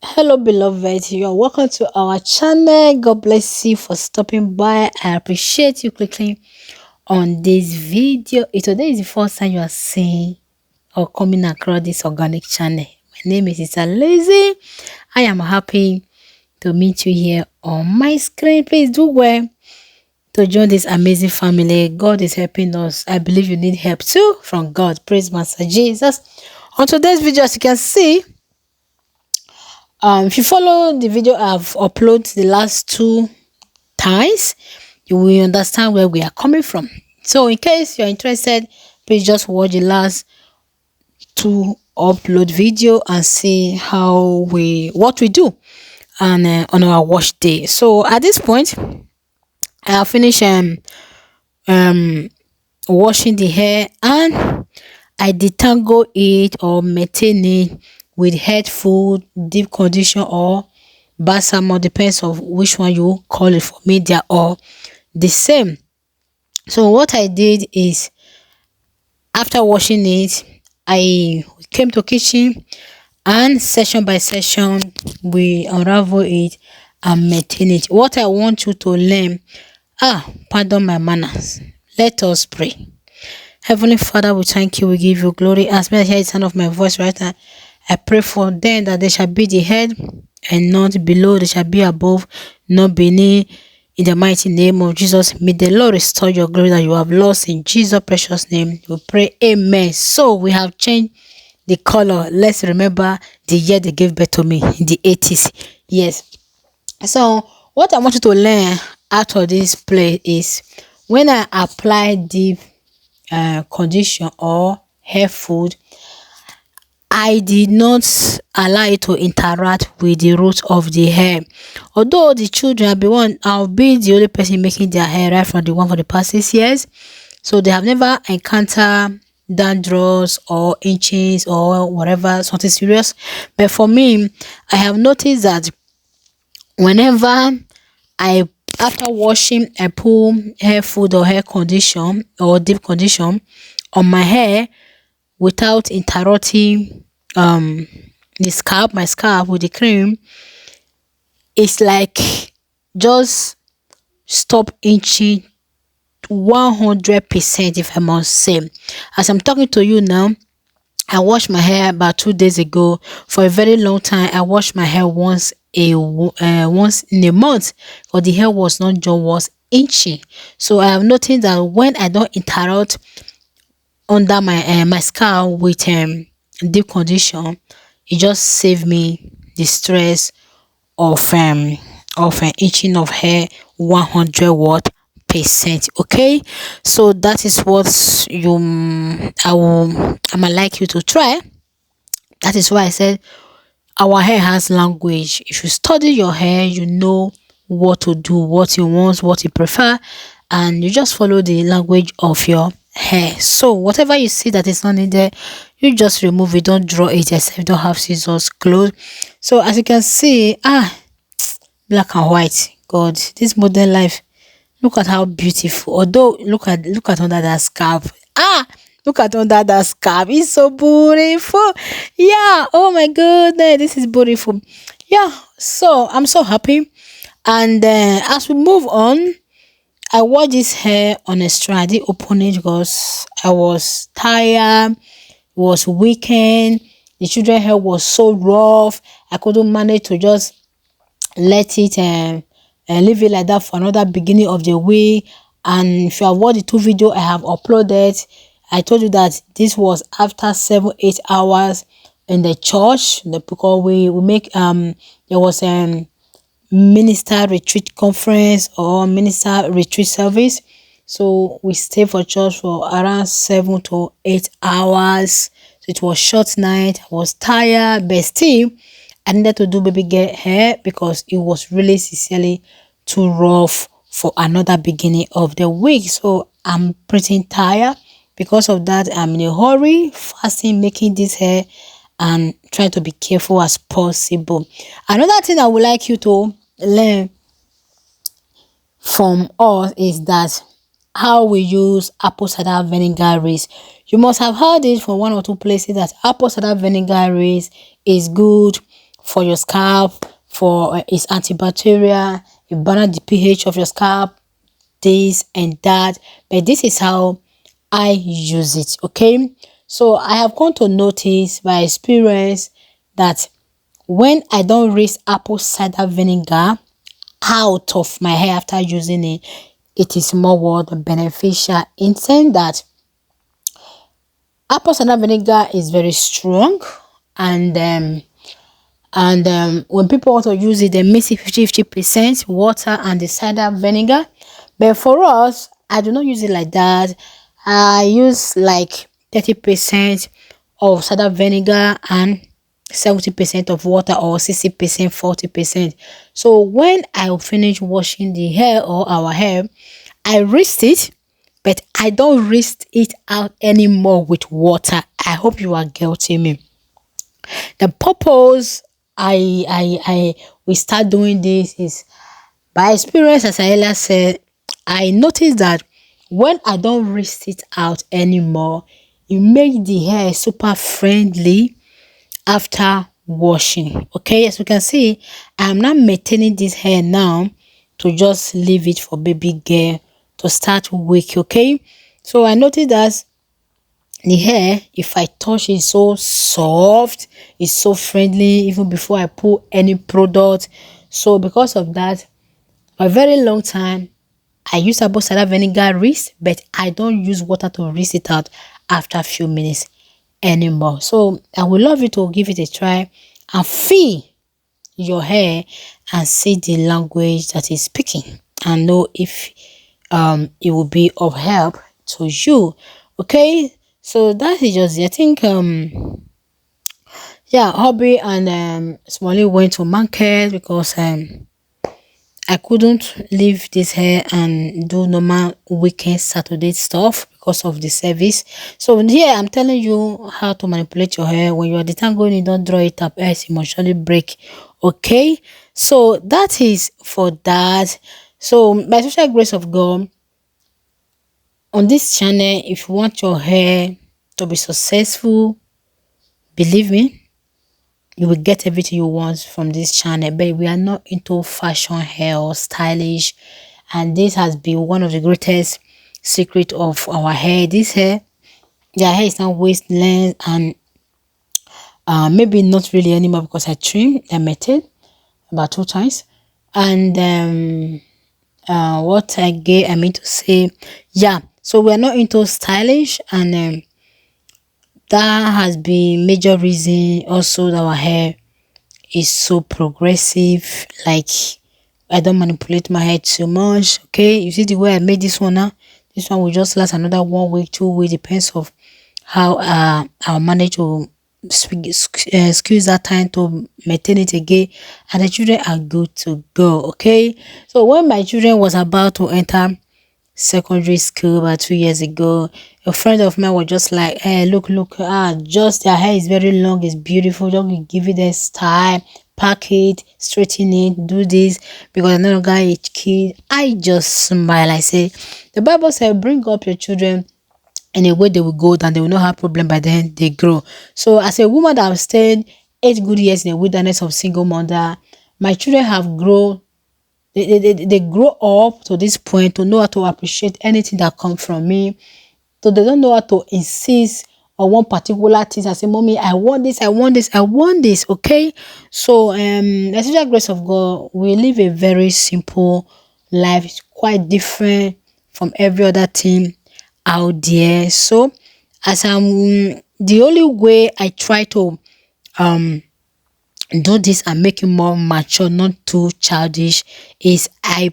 Hello, beloved. You are welcome to our channel. God bless you for stopping by. I appreciate you clicking on this video. If today is the first time you are seeing or coming across this organic channel, my name is Sister Lazy. I am happy to meet you here on my screen. Please do well to join this amazing family. God is helping us. I believe you need help too from God. Praise Master Jesus. On today's video, as you can see, if you follow the video I've uploaded the last 2 times, you will understand where we are coming from. So in case you're interested, please just watch the last 2 upload video and see what we do and on our wash day. So at this point, I have finished um washing the hair, and I detangle it or maintain it with head food, deep condition, or balsam, depends on which one you call it. For me, they are all the same. So what I did is, after washing it, I came to kitchen, and session by session we unravel it and maintain it. What I want you to learn, pardon my manners, let us pray. Heavenly Father, we thank you, we give you glory. As may I hear the sound of my voice right now, I pray for them that they shall be the head and not below, they shall be above, not beneath. In the mighty name of Jesus, may the Lord restore your glory that you have lost. In Jesus' precious name, we pray. Amen. So we have changed the color. Let's remember the year they gave birth to me, in the 80s. Yes. So what I want you to learn out of this play is, when I apply deep condition or hair food, I did not allow it to interact with the root of the hair. Although the children, I'll be the only person making their hair right from the one for the past 6 years. So they have never encountered dandruff or inches or whatever, something serious. But for me, I have noticed that whenever I after washing, I put hair food or hair condition or deep condition on my hair without interrupting my scalp with the cream. It's like just stop itching 100%, if I must say. As I'm talking to you now, I washed my hair about 2 days ago. For a very long time, I washed my hair once in a month, but the hair was not just was itchy. So I have noticed that when I don't interrupt under my scalp with deep condition, it just save me the stress of itching of hair 100%. Okay, so that is what I'ma like you to try. That is why I said our hair has language. If you study your hair, you know what to do, what you want, what you prefer, and you just follow the language of your hair. So whatever you see that is not needed, you just remove it. Don't draw it yourself. You don't have scissors close. So as you can see, black and white. God, this modern life, look at how beautiful. Although look at under that scarf. Look at under that scarf. It's so beautiful. Yeah. Oh my goodness, this is beautiful. Yeah. So I'm so happy. And as we move on, I wore this hair on a strand. I didn't open it because I was tired. It was weekend. The children hair was so rough. I couldn't manage to just let it and leave it like that for another beginning of the week. And if you have watched the 2 video I have uploaded, I told you that this was after 7-8 hours in the church, because we make there was minister retreat conference or minister retreat service. So we stayed for church for around 7 to 8 hours. So it was short night. I was tired, but still I needed to do baby girl hair because it was really sincerely too rough for another beginning of the week. So I'm pretty tired. Because of that, I'm in a hurry, fasting, making this hair and trying to be careful as possible. Another thing I would like you to learn from us is that how we use apple cider vinegar race. You must have heard it from 1 or 2 places that apple cider vinegar race is good for your scalp, for it's antibacterial, it balance the pH of your scalp, this and that. But this is how I use it. Okay, so I have come to notice by experience that when I don't rinse apple cider vinegar out of my hair after using it, it is more what beneficial, in saying that apple cider vinegar is very strong, and when people want to use it, they mix it 50% water and the cider vinegar. But for us, I do not use it like that. I use like 30% of cider vinegar and 70% of water, or 60%, 40%. So when I finish washing the hair or our hair, I rinse it, but I don't rinse it out anymore with water. I hope you are getting me. The purpose I we start doing this is by experience. As I earlier said, I noticed that when I don't rinse it out anymore, it makes the hair super friendly after washing. Okay, as you can see, I'm not maintaining this hair now to just leave it for baby girl to start week. Okay, so I noticed that the hair, if I touch it, so soft, it's so friendly even before I put any product. So because of that, for a very long time I use apple cider vinegar rinse, but I don't use water to rinse it out after a few minutes anymore. So I would love you to give it a try and feel your hair and see the language that is speaking, and know if it will be of help to you. Okay, so that is just it. I think yeah, hobby and Smalley went to market because I couldn't leave this hair and do normal weekend Saturday stuff because of the service. So here I'm telling you how to manipulate your hair. When you are detangling, you don't draw it up, else it must surely break. Okay, so that is for that. So by special grace of God, on this channel, if you want your hair to be successful, believe me, you will get everything you want from this channel. But we are not into fashion hair or stylish, and this has been one of the greatest secret of our hair. This hair, their hair is not waist length, and maybe not really anymore because I met it about 2 times. And what I mean to say, yeah, so we're not into stylish, and that has been major reason also that our hair is so progressive. Like, I don't manipulate my hair too much. Okay, you see the way I made this one now, this one will just last another 1 week, 2 weeks, depends of how I'll manage to squeeze that time to maintain it again, and the children are good to go. Okay, so when my children was about to enter secondary school about 2 years ago, a friend of mine was just like, hey, look, just their hair is very long, it's beautiful, don't give it a style, pack it, straighten it, do this, because I'm no longer a kid. I just smile. I say, the Bible said, bring up your children in a way they will go, and they will not have problem by then they grow. So as a woman that have stayed 8 good years in a wilderness of single mother, my children have grown. They grow up to this point to know how to appreciate anything that comes from me. So they don't know how to insist on one particular thing. I say, mommy, I want this, I want this, I want this. Okay, so the special grace of God, we live a very simple life. It's quite different from every other thing out there. So as the only way I try to do this and make it more mature, not too childish, is I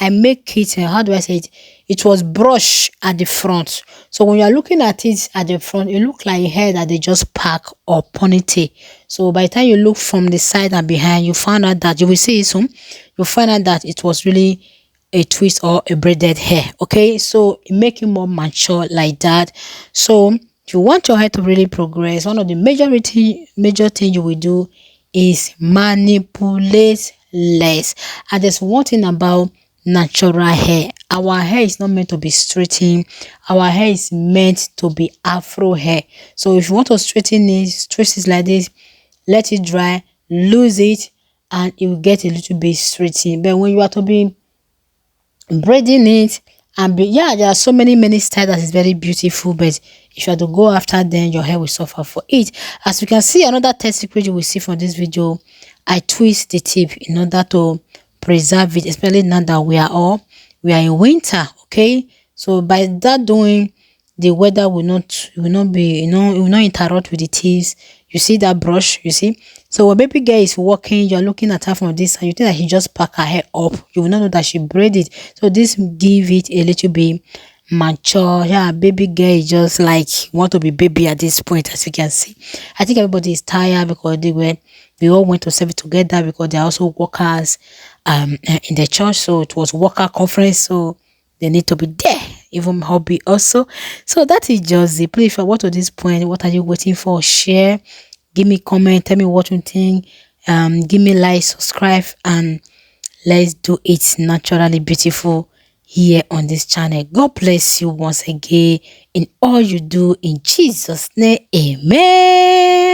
make it, how do I say it, it was brush at the front. So when you are looking at it at the front, it look like a hair that they just pack or ponytail. So by the time you look from the side and behind, you find out that, you will see it soon, you find out that it was really a twist or a braided hair. Okay, so it make it more mature like that. So if you want your hair to really progress, one of the major thing you will do is manipulate less. And there's one thing about natural hair. Our hair is not meant to be straightened. Our hair is meant to be afro hair. So if you want to straighten it, straight it like this, let it dry, lose it, and it will get a little bit straighty. But when you are to be braiding it and be, yeah, there are so many styles that is very beautiful, but if you are to go after them, your hair will suffer for it. As you can see, another test secret you will see from this video, I twist the tip in order to preserve it, especially now that we are in winter. Okay, so by that doing, the weather will not be, it will not interrupt with the tips. You see that brush, you see. So when baby girl is walking, you're looking at her from this and you think that she just pack her hair up, you will not know that she braided. So this give it a little bit mature. Yeah, baby girl is just like want to be baby at this point. As you can see, I think everybody is tired because we all went to serve it together, because they're also workers in the church. So it was worker conference, so they need to be there, even hobby also. So that is just it. Please, if you want to this point, what are you waiting for? Share, give me comment, tell me what you think, give me like, subscribe, and let's do it naturally beautiful here on this channel. God bless you once again in all you do, in Jesus name, amen.